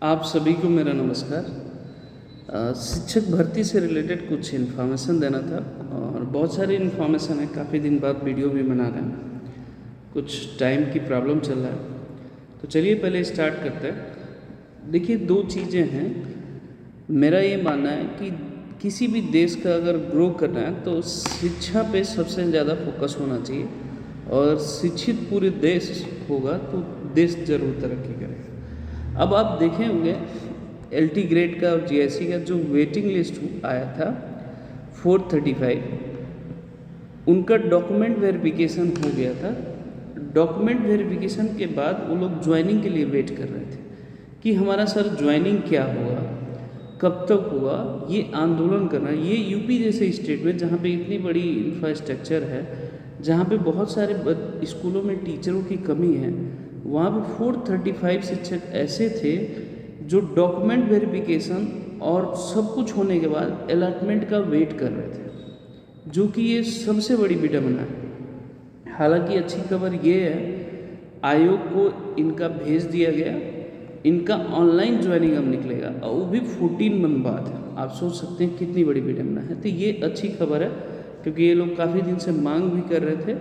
आप सभी को मेरा नमस्कार। शिक्षक भर्ती से रिलेटेड कुछ इन्फॉर्मेशन देना था और बहुत सारी इन्फॉर्मेशन है। काफ़ी दिन बाद वीडियो भी बना रहे हैं, कुछ टाइम की प्रॉब्लम चल रहा है। तो चलिए पहले स्टार्ट करते हैं। देखिए, दो चीज़ें हैं। मेरा ये मानना है कि किसी भी देश का अगर ग्रो करना है तो शिक्षा पे सबसे ज़्यादा फोकस होना चाहिए, और शिक्षित पूरे देश होगा तो देश ज़रूर तरक्की करेगा। अब आप देखे होंगे LT ग्रेड का और GIC का जो वेटिंग लिस्ट आया था 435, उनका डॉक्यूमेंट वेरिफिकेशन हो गया था। डॉक्यूमेंट वेरिफिकेशन के बाद वो लोग ज्वाइनिंग के लिए वेट कर रहे थे कि हमारा सर ज्वाइनिंग क्या होगा, कब तक हुआ। ये आंदोलन करना, ये यूपी जैसे स्टेट में जहाँ पे इतनी बड़ी इंफ्रास्ट्रक्चर है, जहाँ पे बहुत सारे स्कूलों में टीचरों की कमी है, वहाँ पे 435 शिक्षक ऐसे थे जो डॉक्यूमेंट वेरिफिकेशन और सब कुछ होने के बाद अलॉटमेंट का वेट कर रहे थे, जो कि ये सबसे बड़ी विडंबना है। हालांकि अच्छी खबर ये है, आयोग को इनका भेज दिया गया, इनका ऑनलाइन ज्वाइनिंग अब निकलेगा और वो भी 14 मंथ बाद। आप सोच सकते हैं कितनी बड़ी विडंबना है। तो ये अच्छी खबर है, क्योंकि ये लोग काफ़ी दिन से मांग भी कर रहे थे।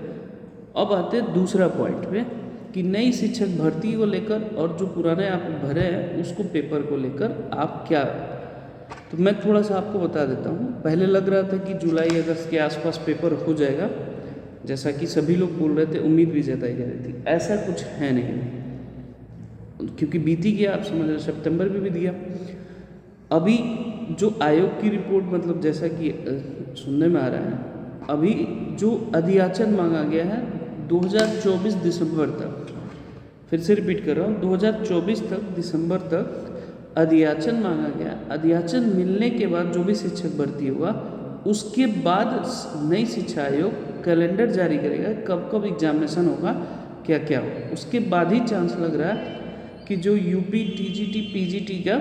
अब आते हैं दूसरा पॉइंट पे कि नई शिक्षक भर्ती को लेकर और जो पुराने आप भरे हैं उसको पेपर को लेकर आप क्या। तो मैं थोड़ा सा आपको बता देता हूँ। पहले लग रहा था कि जुलाई अगस्त के आसपास पेपर हो जाएगा, जैसा कि सभी लोग बोल रहे थे, उम्मीद भी जताई जा रही थी। ऐसा कुछ है नहीं, क्योंकि बीती गया, आप समझ रहे, सितंबर में भी दिया। अभी जो आयोग की रिपोर्ट, मतलब जैसा कि सुनने में आ रहा है, अभी जो अधियाचन मांगा गया है 2024 दिसंबर तक, फिर से रिपीट कर रहा हूँ, 2024 तक दिसंबर तक अधियाचन मांगा गया। अधियाचन मिलने के बाद जो भी शिक्षक भर्ती होगा, उसके बाद नई शिक्षा आयोग कैलेंडर जारी करेगा, कब कब एग्जामिनेशन होगा, क्या क्या होगा। उसके बाद ही चांस लग रहा है कि जो यूपी TGT PGT का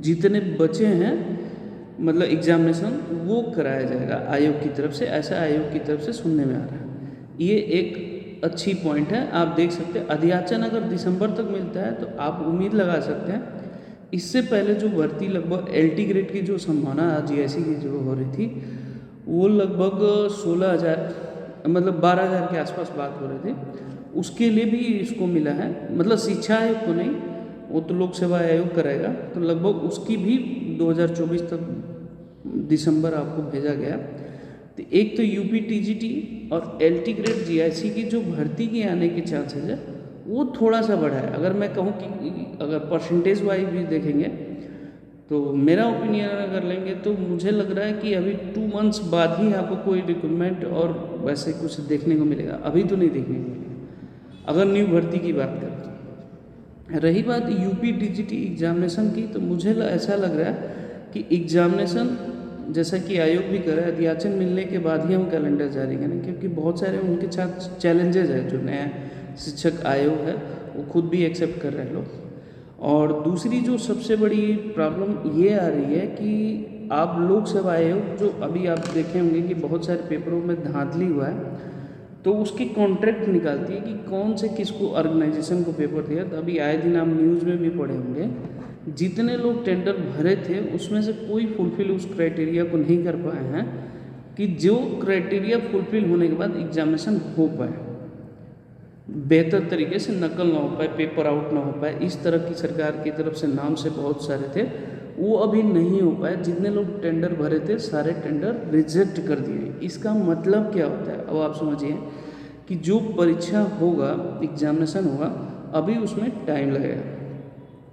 जितने बचे हैं, मतलब एग्जामिनेशन, वो कराया जाएगा आयोग की तरफ से। ऐसा आयोग की तरफ से सुनने में आ रहा है। ये एक अच्छी पॉइंट है। आप देख सकते हैं, अधियाचन अगर दिसंबर तक मिलता है तो आप उम्मीद लगा सकते हैं। इससे पहले जो भर्ती लगभग LT ग्रेड की जो संभावना GIC की जो हो रही थी, वो लगभग 16,000, मतलब 12,000 के आसपास बात हो रही थी। उसके लिए भी इसको मिला है, मतलब शिक्षा आयोग को नहीं, वो तो लोक सेवा आयोग कराएगा। तो लगभग उसकी भी 2024 तक दिसंबर आपको भेजा गया। तो एक तो UP TGT और LT ग्रेड GIC की जो भर्ती के आने के चांसेस है वो थोड़ा सा बढ़ा है। अगर मैं कहूँ कि अगर परसेंटेज वाइज भी देखेंगे तो मेरा ओपिनियन अगर लेंगे तो मुझे लग रहा है कि अभी 2 मंथ्स बाद ही आपको कोई रिक्रूटमेंट और वैसे कुछ देखने को मिलेगा। अभी तो नहीं देखने को मिलेगा अगर न्यू भर्ती की बात करें तो। रही बात UP TGT एग्जामिनेशन की, तो मुझे ऐसा लग रहा है कि एग्जामिनेशन जैसा कि आयोग भी कर रहा है, अधियाचन मिलने के बाद ही हम कैलेंडर जारी करें, क्योंकि बहुत सारे उनके साथ चैलेंजेस है। जो नया शिक्षक आयोग है वो खुद भी एक्सेप्ट कर रहे हैं लोग। और दूसरी जो सबसे बड़ी प्रॉब्लम ये आ रही है कि आप लोक सेवा आयोग, जो अभी आप देखे होंगे कि बहुत सारे पेपरों में धांधली हुआ है, तो उसकी कॉन्ट्रैक्ट निकालती है कि कौन से किसको ऑर्गेनाइजेशन को पेपर दिया। तो अभी आए दिन आप न्यूज़ में भी पढ़े होंगे, जितने लोग टेंडर भरे थे उसमें से कोई फुलफिल उस क्राइटेरिया को नहीं कर पाए हैं कि जो क्राइटेरिया फुलफिल होने के बाद एग्जामिनेशन हो पाए, बेहतर तरीके से नकल ना हो पाए, पेपर आउट ना हो पाए। इस तरह की सरकार की तरफ से नाम से बहुत सारे थे, वो अभी नहीं हो पाए। जितने लोग टेंडर भरे थे सारे टेंडर रिजेक्ट कर दिए। इसका मतलब क्या होता है, अब आप समझिए कि जो परीक्षा होगा, एग्जामिनेशन होगा, अभी उसमें टाइम लगेगा।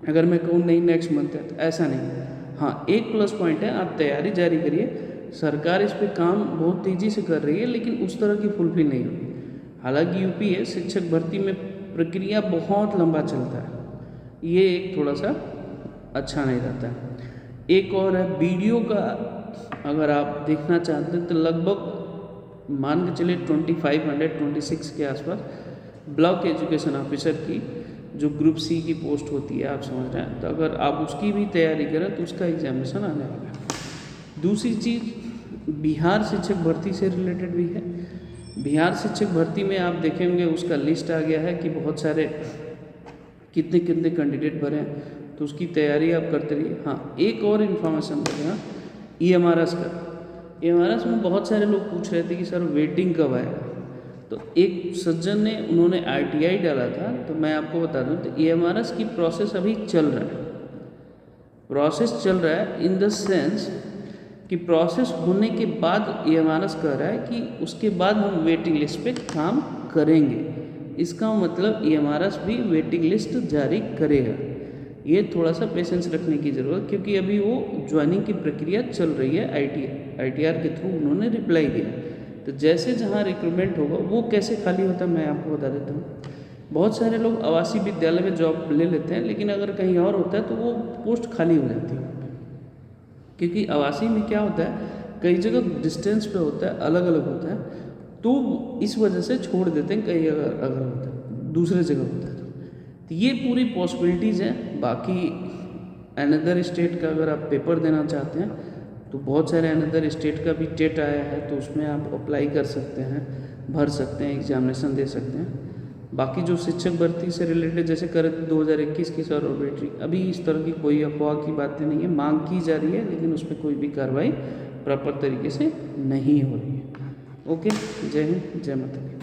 अगर मैं कहूँ नहीं नेक्स्ट मंथ है, तो ऐसा नहीं। हाँ, एक प्लस पॉइंट है, आप तैयारी जारी करिए। सरकार इस पर काम बहुत तेज़ी से कर रही है, लेकिन उस तरह की फुलफिल नहीं होगी। हालांकि यूपी है, शिक्षक भर्ती में प्रक्रिया बहुत लंबा चलता है, ये एक थोड़ा सा अच्छा नहीं रहता है। एक और है वीडियो का, अगर आप देखना चाहते हैं तो लगभग मान के चलिए 2526 के आसपास ब्लॉक एजुकेशन ऑफिसर की जो ग्रुप C की पोस्ट होती है, आप समझ रहे हैं। तो अगर आप उसकी भी तैयारी करें तो उसका एग्जामिनेशन आने वाला है। दूसरी चीज़ बिहार शिक्षक भर्ती से रिलेटेड भी है। बिहार शिक्षक भर्ती में आप देखेंगे उसका लिस्ट आ गया है कि बहुत सारे कितने कितने कैंडिडेट भरे हैं, तो उसकी तैयारी आप करते रहिए। हाँ, एक और इन्फॉर्मेशन देना, EMRS का। EMRS में बहुत सारे लोग पूछ रहे थे कि सर वेटिंग कब आएगा। तो एक सज्जन ने, उन्होंने RTI डाला था, तो मैं आपको बता दूं, तो EMRS की प्रोसेस अभी चल रहा है। प्रोसेस चल रहा है इन द सेंस कि प्रोसेस होने के बाद EMRS कह रहा है कि उसके बाद हम वेटिंग लिस्ट पे काम करेंगे। इसका मतलब EMRS भी वेटिंग लिस्ट जारी करेगा। ये थोड़ा सा पेशेंस रखने की ज़रूरत, क्योंकि अभी वो ज्वाइनिंग की प्रक्रिया चल रही है। ITR के थ्रू उन्होंने रिप्लाई दिया। तो जैसे जहाँ रिक्रूटमेंट होगा, वो कैसे खाली होता है मैं आपको बता देता हूँ। बहुत सारे लोग आवासीय विद्यालय में जॉब ले लेते हैं, लेकिन अगर कहीं और होता है तो वो पोस्ट खाली हो जाती है। क्योंकि आवासीय में क्या होता है, कई जगह डिस्टेंस पे होता है, अलग अलग होता है, तो इस वजह से छोड़ देते हैं। कहीं अगर होता है दूसरे जगह होता है तो ये पूरी पॉसिबिलिटीज़ हैं। बाकी अनदर स्टेट का अगर आप पेपर देना चाहते हैं तो बहुत सारे अनदर स्टेट का भी टेट आया है, तो उसमें आप अप्लाई कर सकते हैं, भर सकते हैं, एग्जामिनेशन दे सकते हैं। बाकी जो शिक्षक भर्ती से रिलेटेड जैसे कर 2021 की सर और बेटी, अभी इस तरह की कोई अफवाह की बातें नहीं है। मांग की जा रही है, लेकिन उस पर कोई भी कार्रवाई प्रॉपर तरीके से नहीं हो रही है। ओके, जय हिंद, जय माता दी।